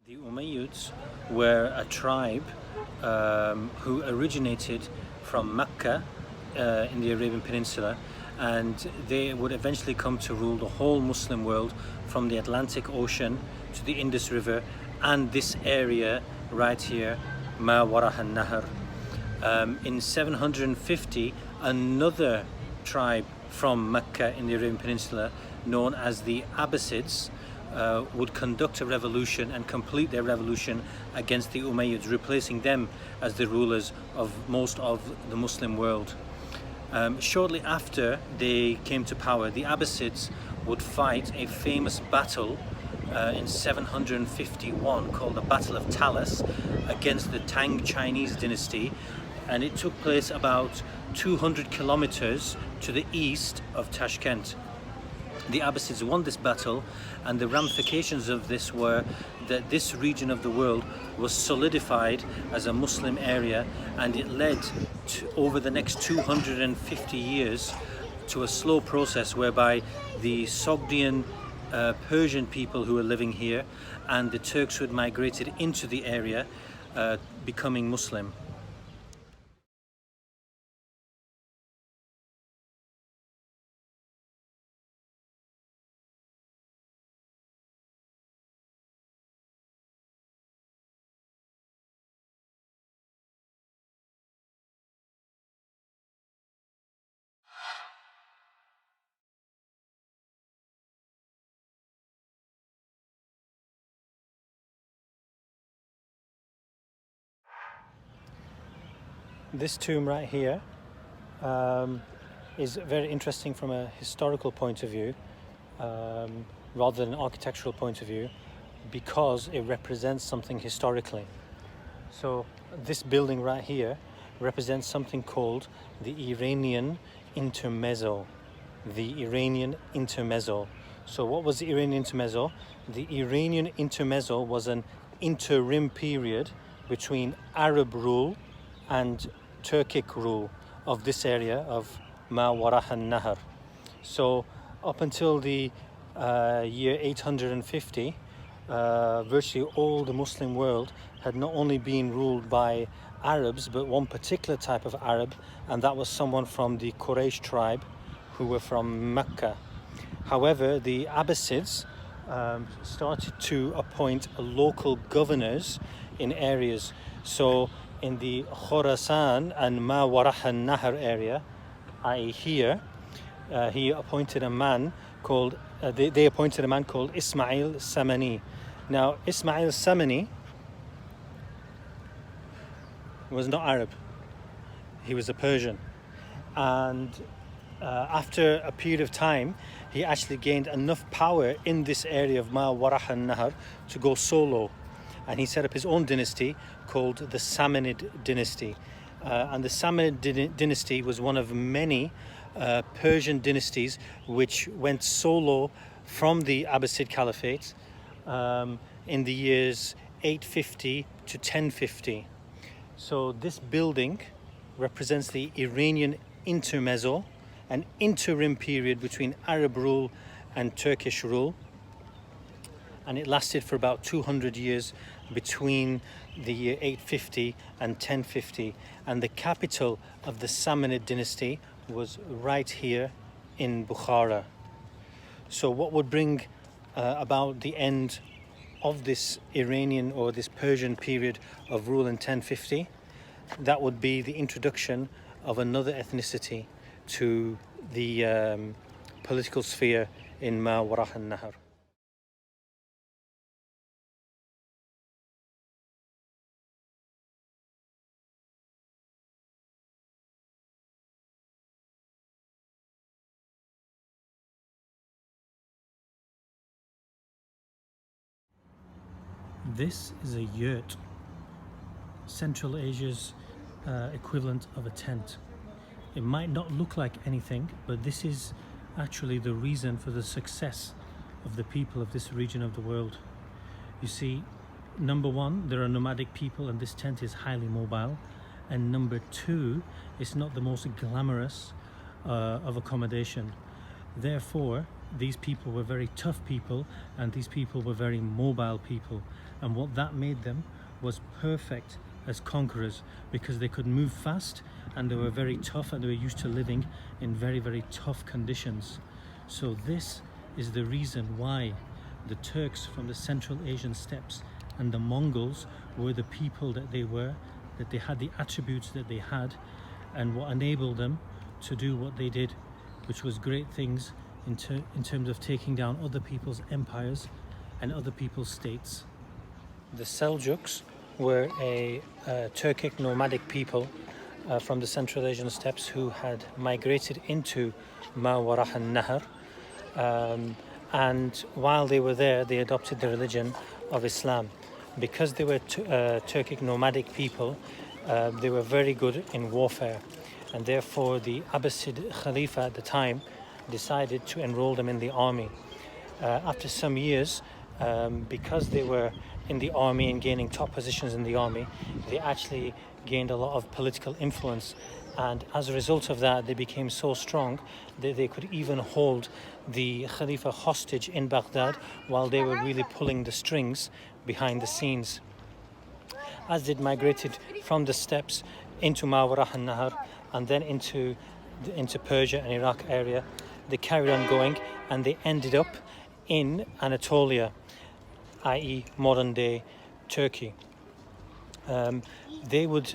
The Ummayads were a tribe who originated from Mecca in the Arabian Peninsula, and they would eventually come to rule the whole Muslim world from the Atlantic Ocean to the Indus River and this area right here, Ma Warah al-Nahr. In 750, another tribe from Mecca in the Arabian Peninsula, known as the Abbasids, would conduct a revolution and complete their revolution against the Umayyads, replacing them as the rulers of most of the Muslim world. Shortly after they came to power, the Abbasids would fight a famous battle in 751 called the Battle of Talas against the Tang Chinese dynasty, and it took place about 200 kilometers to the east of Tashkent. The Abbasids won this battle, and the ramifications of this were that this region of the world was solidified as a Muslim area, and it led to, over the next 250 years, to a slow process whereby the Sogdian Persian people who were living here and the Turks who had migrated into the area becoming Muslim. This tomb right here is very interesting from a historical point of view rather than an architectural point of view, because it represents something historically. So this building right here represents something called the Iranian Intermezzo. The Iranian Intermezzo. So what was the Iranian Intermezzo? The Iranian Intermezzo was an interim period between Arab rule and Turkic rule of this area of Ma Warah al-Nahr. So up until the year 850, virtually all the Muslim world had not only been ruled by Arabs, but one particular type of Arab, and that was someone from the Quraysh tribe who were from Mecca. However, the Abbasids started to appoint local governors in areas. So in the Khorasan and Ma Warah al-Nahr area, i.e. here, he appointed a man called, they appointed a man called Ismail Samani. Now, Ismail Samani was not Arab, he was a Persian. And after a period of time, he actually gained enough power in this area of Ma Warah al-Nahr to go solo. And he set up his own dynasty called the Samanid dynasty. And the Samanid dynasty was one of many Persian dynasties which went solo from the Abbasid Caliphate in the years 850 to 1050. So this building represents the Iranian Intermezzo, an interim period between Arab rule and Turkish rule, and it lasted for about 200 years between the year 850 and 1050, and the capital of the Samanid dynasty was right here in Bukhara. So what would bring about the end of this Iranian or this Persian period of rule in 1050? That would be the introduction of another ethnicity to the political sphere in Ma Warah al-Nahr. This is a yurt, Central Asia's equivalent of a tent. It might not look like anything, but this is actually the reason for the success of the people of this region of the world. You see, number one, there are nomadic people and this tent is highly mobile. And number two, it's not the most glamorous of accommodation. Therefore, these people were very tough people, and these people were very mobile people, and what that made them was perfect as conquerors, because they could move fast and they were very tough, and they were used to living in very, very tough conditions. So this is the reason why the Turks from the Central Asian steppes and the Mongols were the people that they were, that they had the attributes that they had, and what enabled them to do what they did, which was great things in terms of taking down other people's empires and other people's states. The Seljuks were a Turkic nomadic people from the Central Asian steppes who had migrated into Ma Warah al-Nahr, and while they were there they adopted the religion of Islam. Because they were Turkic nomadic people, they were very good in warfare, and therefore the Abbasid Khalifa at the time decided to enroll them in the army. After some years, because they were in the army and gaining top positions in the army, they actually gained a lot of political influence, and as a result of that they became so strong that they could even hold the Khalifa hostage in Baghdad while they were really pulling the strings behind the scenes. As they migrated from the steppes into Ma Warah al-Nahr and then into Persia and Iraq area, they carried on going, and they ended up in Anatolia, i.e. modern day Turkey. They would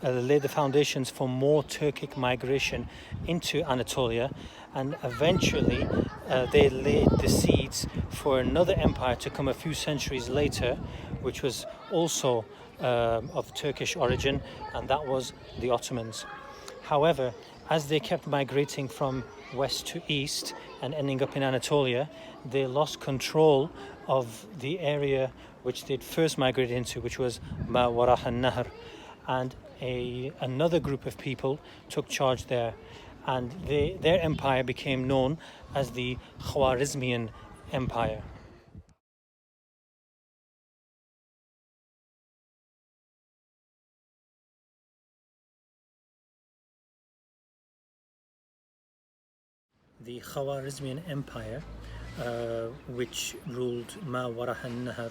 lay the foundations for more Turkic migration into Anatolia, and eventually they laid the seeds for another empire to come a few centuries later, which was also of Turkish origin, and that was the Ottomans. However, as they kept migrating from west to east and ending up in Anatolia, they lost control of the area which they'd first migrated into, which was Ma Warah al-Nahr, and another group of people took charge there, and their empire became known as the Khwarezmian Empire. The Khwarezmian Empire, which ruled Ma Warah al-Nahr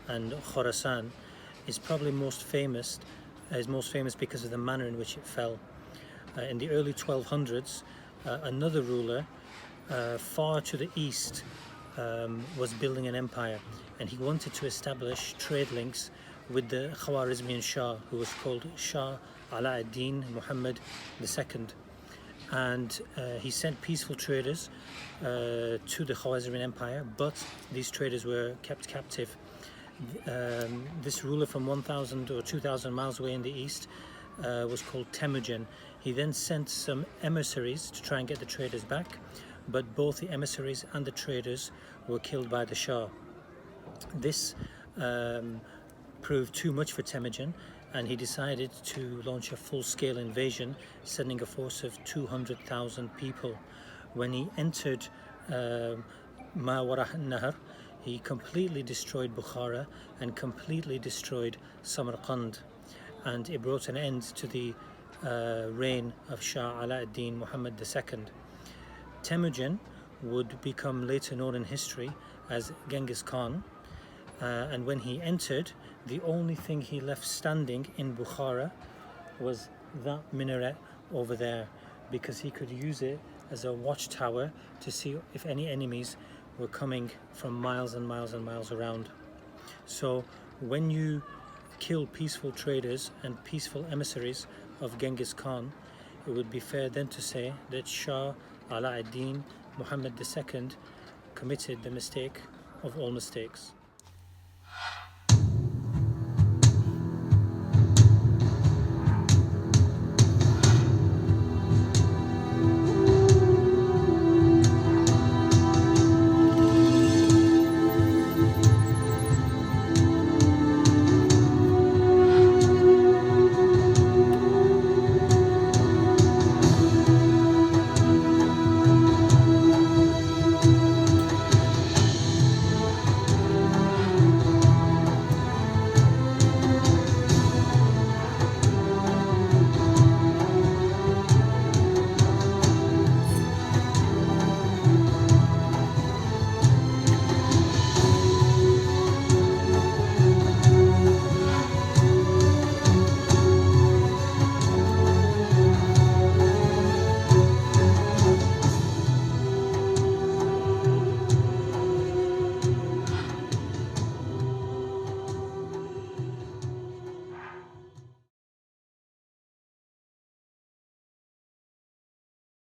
and Khorasan, is probably most famous because of the manner in which it fell. In the early 1200s, another ruler far to the east was building an empire, and he wanted to establish trade links with the Khwarezmian Shah, who was called Shah Ala ad-Din Muhammad II. And he sent peaceful traders to the Khwarezmian Empire, but these traders were kept captive. This ruler from 1,000 or 2,000 miles away in the east was called Temujin. He then sent some emissaries to try and get the traders back, but both the emissaries and the traders were killed by the Shah. This proved too much for Temujin, and he decided to launch a full-scale invasion, sending a force of 200,000 people. When he entered Ma Warah al-Nahr, he completely destroyed Bukhara and completely destroyed Samarkand, and it brought an end to the reign of Shah Ala ad-Din Muhammad II. Temujin would become later known in history as Genghis Khan, and when he entered, the only thing he left standing in Bukhara was that minaret over there, because he could use it as a watchtower to see if any enemies were coming from miles and miles and miles around. So when you kill peaceful traders and peaceful emissaries of Genghis Khan, it would be fair then to say that Shah Ala ad-Din Muhammad II committed the mistake of all mistakes.